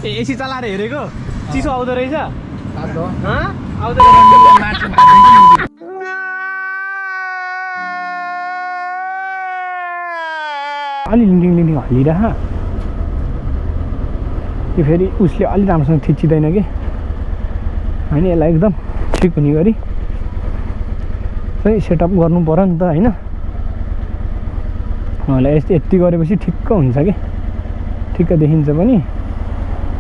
AC चलाएर हेरेको चिसो आउँदो रहेछ अलि लिङ हल्लिरह यो फेरि उसले अलि राम्रोसँग थिचिँदैन कि होइन यसलाई एकदम ठिक हुने गरी चाहिँ सेटअप गर्नु पर्यो नि त होइन मलाई यति गरेपछि ठिक्क हुन्छ कि ठिक्क देखिन्छ पनि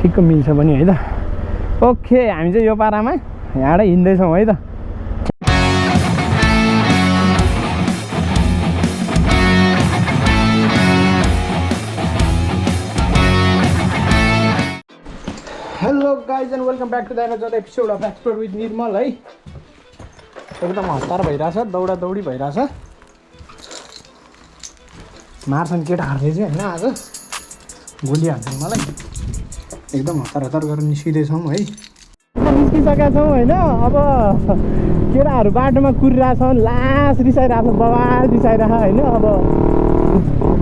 ठिक्क मिल्छ पनि है त ओके हामी चाहिँ यो पारामा यहाँबाट हिँड्दैछौँ है त hello guys and welcome back to the another episode of explore with Nirmal है एकदम हतार भइरहेछ दौडा दौडी भइरहेछ मार्छन् केटाहरूले चाहिँ होइन आज गोली हाल्छन् मलाई एकदम हतार हतार गरेर निस्किँदैछौँ है निस्किसकेका छौँ होइन अब केटाहरू बाटोमा कुरिरहेछन् लास रिसाइरहेछ बवाल रिसाइरहेछ होइन अब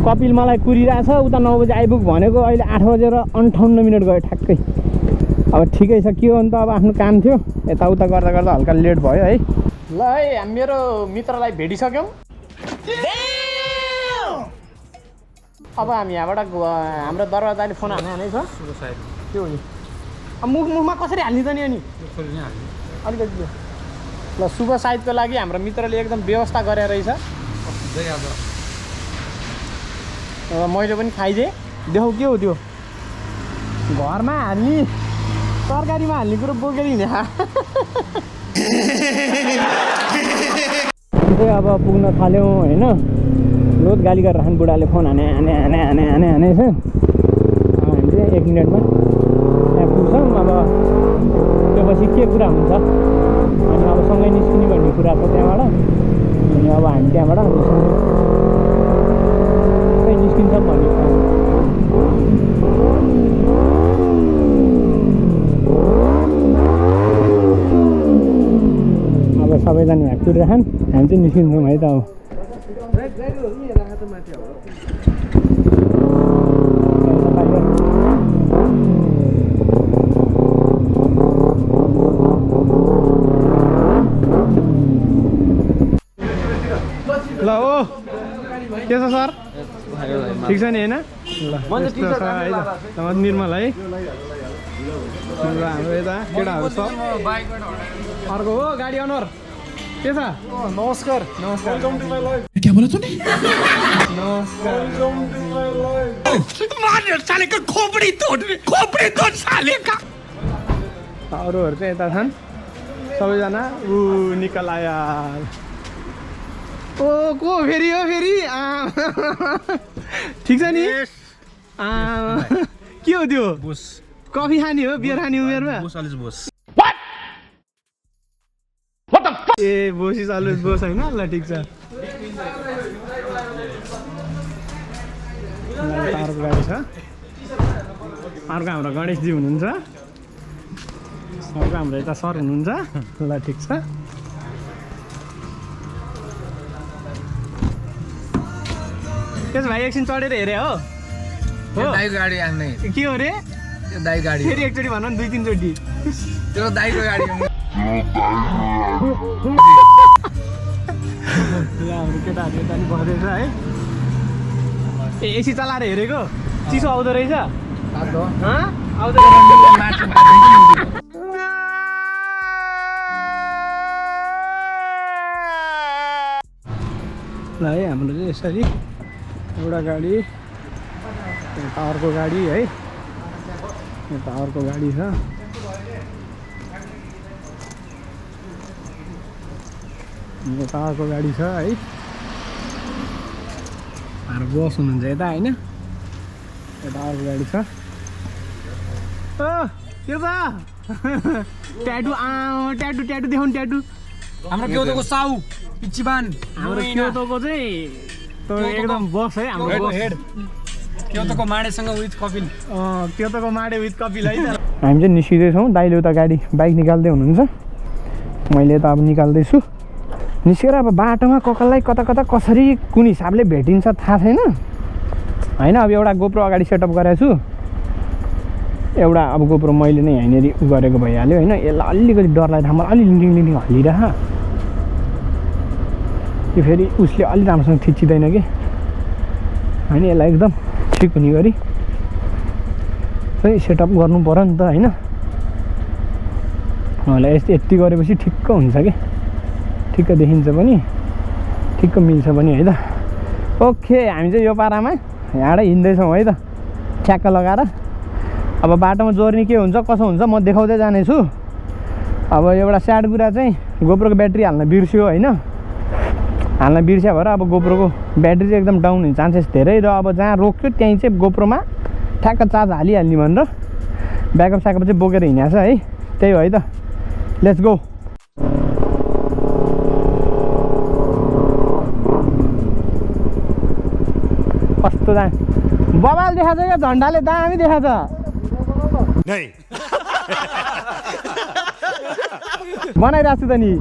कपिल मलाई कुरिरहेछ उता 9 बजे आइपुग भनेको अहिले 8 बजेर 58 मिनट गयो ठ्याक्कै अब ठिकै छ के हो नि त अब आफ्नो काम थियो यताउता गर्दा गर्दा हल्का लेट भयो है ल है मेरो मित्रलाई भेटिसक्यौँ अब हामी यहाँबाट हाम्रो दरवाजाले फोन हाने छ त्यो नि अब मुखमा कसरी हाल्ने त नि अनि अलिकति ल शुभ साइडको लागि हाम्रो मित्रले एकदम व्यवस्था गरेर रहेछ मैले पनि खाइदिएँ देखाउ के हो त्यो घरमा हाल्ने तरकारीमा हाल्ने कुरो बोकेर हिँडे अब पुग्न थाल्यौँ होइन रोज गाली गरेर राख्नु बुढाले फोन हाने छ हामी चाहिँ 1 मिनटमा त्यहाँ पुग्छौँ अब त्यो पछि के कुरा हुन्छ अनि अब सँगै निस्किने भन्ने कुरा छ त्यहाँबाट अनि अब हामी त्यहाँबाट निस्किन्छौँ भन्ने अब सबैजना यहाँ कुरिरहन् हामी चाहिँ निस्किन्छौँ है त अब ल ओ के छ सर ठिक छ नि होइन ल निर्मल है हाम्रो यता केटाहरू छ अर्को हो गाडी अनुहार के छ नमस्कार नमस्कार क्या बोला तूने नमस्कार खोपडी तोड साले का अरूहरू चाहिँ यता छन् सबैजना ऊ निकाल आया ओ को फेरि हो फेरि ठिक छ नि के हो त्यो कफी खाने हो बियर खाने उमेरमा ए बोसी चालु बोस होइन ल ठिक छ अर्को गाडी छ अर्को हाम्रो गणेशजी हुनुहुन्छ अर्को हाम्रो यता सर हुनुहुन्छ ल ठिक छ त्यसो भाइ एकछिन चढेर हेरे हो दाइ गाडी आउने के हो रे त्यो दाइ गाडी फेरि एकचोटि भन न 2-3 चोटि त्यो दाइको गाडी ल हाम्रो केटाहरू यता नि बस्दैछ है ए एसी चलाएर हेरेको चिसो आउँदो रहेछ ल है हाम्रो चाहिँ यसरी एउटा गाडी यता अर्को गाडी है यता अर्को गाडी छ यता अर्को गाडी छ है हाम्रो बस हुनुहुन्छ यता होइन यता अर्को गाडी छ के छ ट्याटु ट्याटु ट्याटु देखाउनु ट्याटु हाम्रो क्योतोको साउ इचिबान हाम्रो क्योतोको चाहिँ एकदम बस है हाम्रो हेड क्योतोको माडेसँग विथ कपिल क्योतोको माडे विथ कपिल है हामी चाहिँ निस्किँदैछौँ दाइले उता गाडी बाइक निकाल्दै हुनुहुन्छ मैले त अब निकाल्दैछु निस्केर अब बाटोमा ककललाई कता कता कसरी कुन हिसाबले भेटिन्छ थाहा छैन होइन अब एउटा गोप्रो अगाडि सेटअप गरेको छु एउटा अब गोप्रो मैले नै यहाँनिर उ गरेको भइहाल्यो होइन। यसलाई अलिकति डर लाग्यो ठाउँमा अलि लिङ हल्लिरह त्यो फेरि उसले अलि राम्रोसँग थिचिँदैन कि होइन। यसलाई एकदम ठिक हुने गरी चाहिँ सेटअप गर्नु पऱ्यो नि त होइन। मलाई यति गरेपछि ठिक्क हुन्छ कि ठिक्क देखिन्छ पनि ठिक्क मिल्छ पनि है त। ओके हामी चाहिँ यो पारामा यहाँबाट हिँड्दैछौँ है त ठ्याक्क लगाएर। अब बाटोमा जोर्नी के हुन्छ कसो हुन्छ म देखाउँदै जानेछु। अब एउटा स्याड कुरा चाहिँ गोप्रोको ब्याट्री हाल्न बिर्स्यो होइन। हाल्न बिर्स्या भएर अब गोप्रोको ब्याट्री चाहिँ एकदम डाउन हुने चान्सेस धेरै र अब जहाँ रोक्यो त्यहीँ चाहिँ गोप्रोमा ठ्याक्क चार्ज हालिहाल्ने भनेर ब्याकअप स्याकअप चाहिँ बोकेर हिँडेको छ है। त्यही हो है त लेट्स गो। कस्तो दा बबाल देखाएको छ क्या झन्डाले दामी देखाएको छ बनाइरहेको छु त नि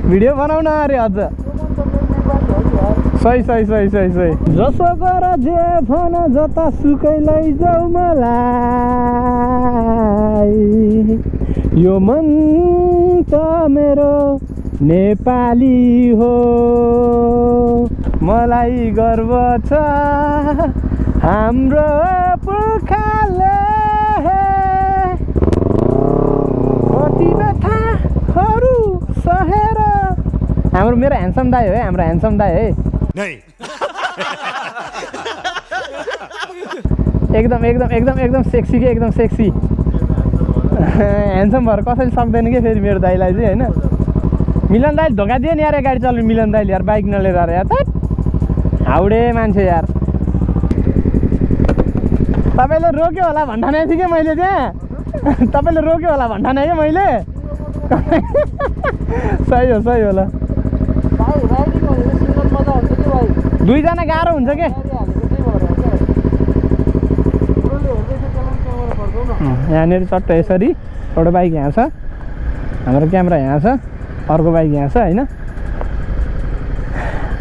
भिडियो बनाउन अरे अझ सही जसो गर जे भन जता सुकै लैजाऊ मलाई यो मन त मेरो नेपाली हो मलाई गर्व छ हाम्रो पुर्खाले कति व्यथाहरू सहेर। हाम्रो मेरो ह्यान्डसम दाइ हो है हाम्रो ह्यान्डसम दाइ है एकदम सेक्सी के एकदम सेक्सी ह्यान्डसम भएर कसैले सक्दैन कि फेरि मेरो दाइलाई चाहिँ होइन। मिलन दाइले धोका दियो नि यार गाडी चलाउने मिलन दाइले यार बाइक नलिएर यार त हाउडे मान्छे यार। तपाईँले रोक्यो होला भन्ठाने थिएँ कि मैले त्यहाँ तपाईँले रोक्यो होला भन्ठाने क्या मैले सही होला। दुईजना गाह्रो हुन्छ के यहाँनिर चट्ट यसरी एउटा बाइक यहाँ छ हाम्रो क्यामेरा यहाँ छ अर्को बाइक यहाँ छ होइन।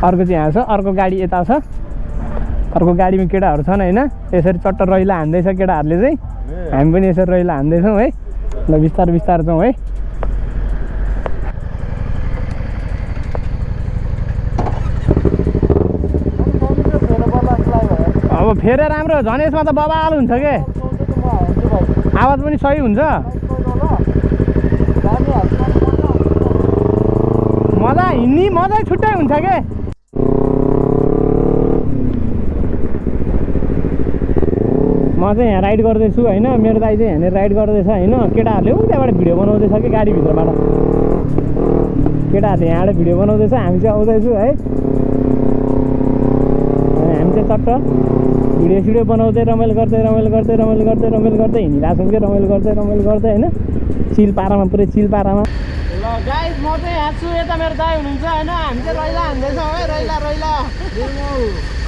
अर्को चाहिँ यहाँ छ अर्को गाडी यता छ अर्को गाडीमा केटाहरू छन् होइन। यसरी चट्ट रैला हान्दैछ केटाहरूले चाहिँ हामी पनि यसरी रैला हान्दैछौँ है। ल बिस्तारै जाउँ है। अब फेरेर राम्रो झन् यसमा त बबाल हुन्छ के आवाज पनि सही हुन्छ मजा हिँड्ने मजा छुट्टै हुन्छ के। म चाहिँ यहाँ राइड गर्दैछु होइन मेरो दाइ चाहिँ यहाँनिर राइड गर्दैछ होइन। केटाहरूले त्यहाँबाट भिडियो बनाउँदैछ कि गाडीभित्रबाट केटाहरूले यहाँबाट भिडियो बनाउँदैछ हामी चाहिँ आउँदैछु है। हामी चाहिँ चट्ट भिडियो सिडियो बनाउँदै रमाइलो गर्दै हिँडिरहेको छौँ कि रमाइलो गर्दै होइन चिल पारामा पुरै चिल पारामा। ल गाइस म चाहिँ यहाँ छु यता मेरो दाइ हुनुहुन्छ होइन। हामी चाहिँ रैला हान्दैछौँ है रैला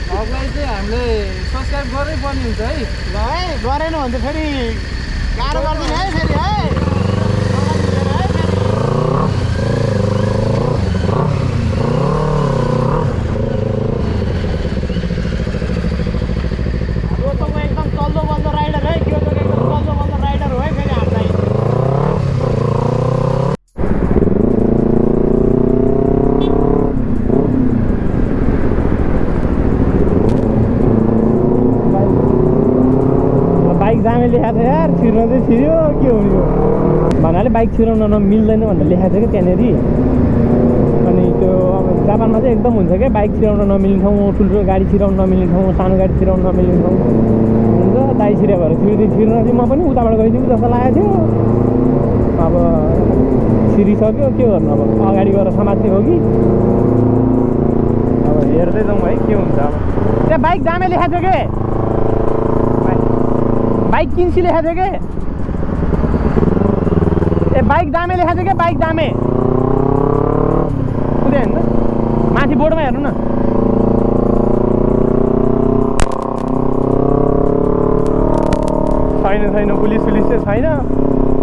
अगाडि चाहिँ हामीले सब्सक्राइब गर्नै पर्ने हुन्छ है। ल है गरेन भने त फेरि गाह्रो गर्दैन है फेरि है। एकदम चल्दो बल्दो राइडर है त्यो एकदम चल्दो बल्दो राइडर हो है फेरि हामीलाई। बाइक जामे लेखाएको छ यार छिर्न चाहिँ छिर्यो के हुने हो भन्नाले बाइक छिराउन मिल्दैन भनेर लेखाएको छ कि त्यहाँनिर। अनि त्यो अब जापानमा चाहिँ एकदम हुन्छ क्या बाइक छिराउन नमिल्ने ठाउँ ठुल्ठुलो गाडी छिराउन नमिल्ने ठाउँ सानो गाडी छिराउन नमिल्ने ठाउँ हुन्छ। दाइ छिर्यो भएर छिर्न चाहिँ म पनि उताबाट गइदिउँ जस्तो लागेको थियो। अब छिरिसक्यो के गर्नु अब अगाडि गएर समात्ने हो कि अब हेर्दै जाउँ है के हुन्छ। अब त्यहाँ बाइक जामे लेखाएको छ के बाइक किन्सी लेखाएको थियो के ए बाइक दामे लेखाएको थियो क्या बाइक दामे कुदै होइन माथि बोर्डमा हेर्नु न। छैन पुलिस चाहिँ छैन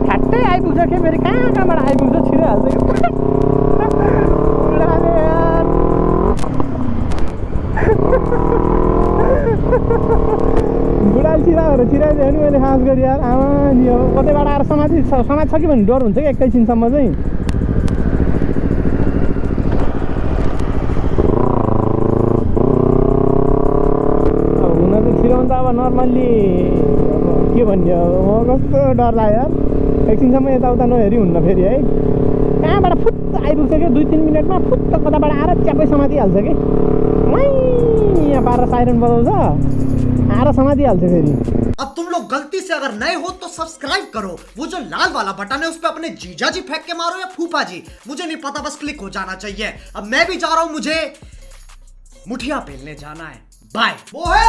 ठ्याक्कै आइपुग्छ के फेरि कहाँबाट आइपुग्छ छिरिहाल्छ बुढा मोबाइल छिराइदियो नि मैले खास गरी यार आमा नि अब कतैबाट आएर समाज छ कि भन्ने डर हुन्छ कि एकैछिनसम्म चाहिँ हुन त छिराउनु त अब नर्मल्ली अब के भन्ने अब कस्तो डर लाग्यो यार एकछिनसम्म यताउता नहेरी हुन्न फेरि है कहाँबाट फुत्त आइपुग्छ क्या 2-3 मिनटमा फुत्त कताबाट आएर च्यापै समातिहाल्छ कि यहाँ पारेर साइरन बजाउँछ आएर समातिहाल्छ फेरि अब तुम लोग गलती से अगर नए हो तो सब्सक्राइब करो वो जो लाल वाला बटन है उस पर अपने जीजा जी फेंक के मारो या फूफा जी मुझे नहीं पता बस क्लिक हो जाना चाहिए अब मैं भी जा रहा हूं मुझे मुठिया पेलने जाना है बाय वो है